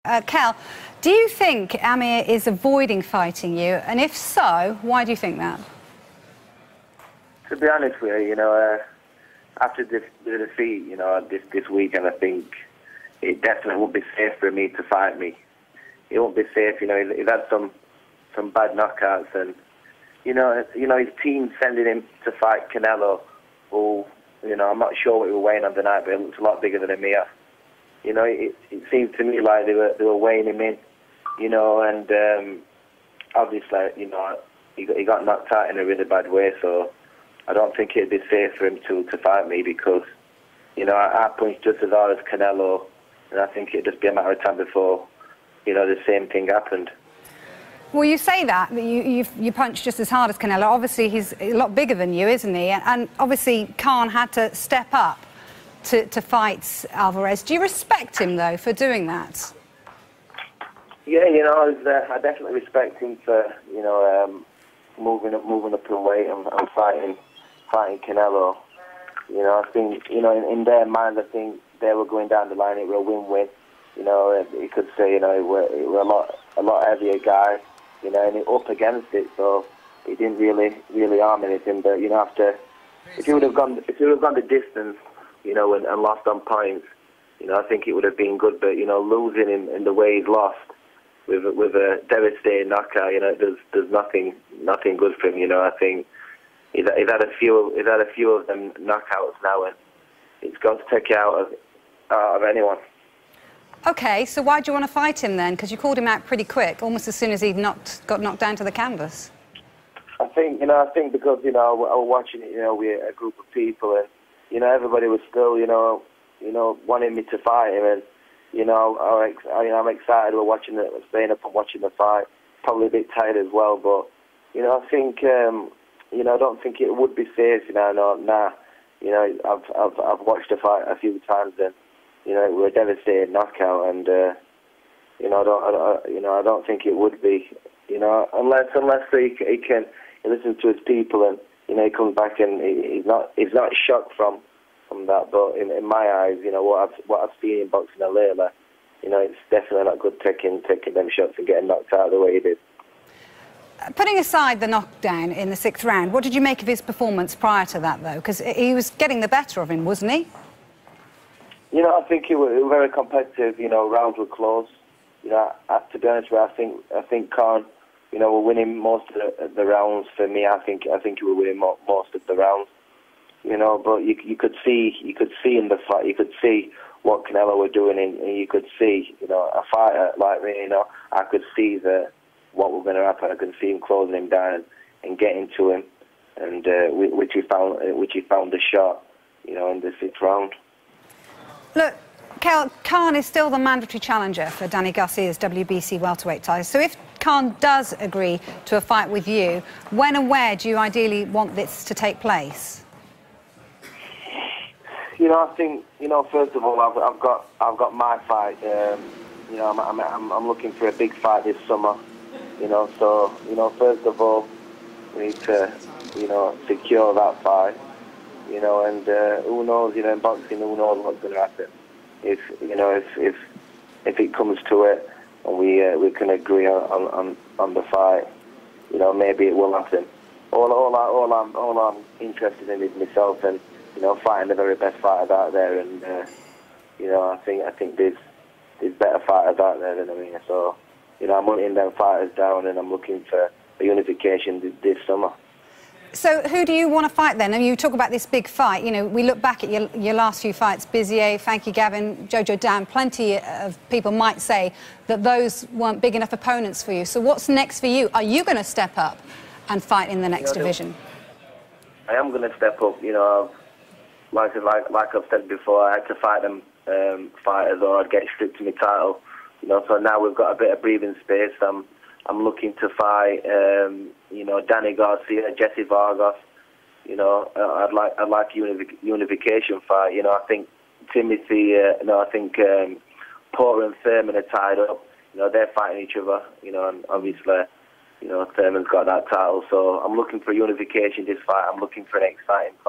Kell, do you think Amir is avoiding fighting you? And if so, why do you think that? To be honest with you, after the defeat, this weekend, I think it definitely won't be safe for me to fight me. It won't be safe. He's had some bad knockouts, and his team sending him to fight Canelo, who I'm not sure what he was weighing on the night, but it looks a lot bigger than Amir. It seemed to me like they were weighing him in, and obviously, he got knocked out in a really bad way. So I don't think it'd be safe for him to fight me because, I punched just as hard as Canelo, and I think it'd just be a matter of time before, the same thing happened. Well, you say that you punch just as hard as Canelo. Obviously, he's a lot bigger than you, isn't he? And obviously, Khan had to step up to fight Alvarez. Do you respect him, though, for doing that? Yeah, I definitely respect him for, moving up in weight and fighting Canelo. I think, in their mind, I think they were going down the line, it was a win-win. You could say, we're a lot heavier guy, and he up against it, so it didn't really harm anything. But, if he would have gone the distance, and lost on points, I think it would have been good. But, losing him in the way he's lost with a devastating knockout, there's nothing good for him. I think he's had a few of them knockouts now, and it's got to take it out of anyone. Okay, so why do you want to fight him then? Because you called him out pretty quick, almost as soon as he got knocked down to the canvas. I think because I was watching it, with a group of people, and everybody was still wanting me to fight him, and I'm excited. Staying up and watching the fight. Probably a bit tired as well, but I think I don't think it would be safe. I've watched the fight a few times, and it was a devastating knockout, and I don't think it would be. Unless he can listen to his people, and he comes back and he's not shocked from that. But in my eyes, what I've seen in boxing lately, it's definitely not good taking them shots and getting knocked out the way he did. Putting aside the knockdown in the 6th round, what did you make of his performance prior to that, though? Because he was getting the better of him, wasn't he? I think it was very competitive. Rounds were close. To be honest with you, I think Khan, were winning most of the rounds. For me, I think he was winning most of the rounds. But you could see in the fight, you could see what Canelo were doing, and you could see, a fighter like me, I could see what was going to happen. I could see him closing him down and getting to him, and which he found the shot, in the 6th round. Look, Kell, Khan is still the mandatory challenger for Danny Garcia's WBC welterweight title. So if Khan does agree to a fight with you, when and where do you ideally want this to take place? I think first of all, I've got my fight. I'm looking for a big fight this summer. So first of all, we need to secure that fight. And who knows? In boxing, who knows what's going to happen? If it comes to it, and we can agree on the fight, maybe it will happen. All I'm interested in is myself, and fighting the very best fighters out there, and I think there's better fighters out there than me. So I'm hunting them fighters down, and I'm looking for a unification this summer. So who do you want to fight then? I mean, you talk about this big fight. We look back at your last few fights, Bizier, Frankie Gavin, Jojo Dan. Plenty of people might say that those weren't big enough opponents for you. So what's next for you? Are you going to step up and fight in the next division? I am going to step up. Like I've said before, I had to fight them fighters, or I'd get stripped to my title. So now we've got a bit of breathing space. I'm looking to fight, Danny Garcia, Jesse Vargas. I'd like a unification fight. I think Timothy, I think Porter and Thurman are tied up. They're fighting each other. And obviously, Thurman's got that title. So I'm looking for unification this fight. I'm looking for an exciting fight.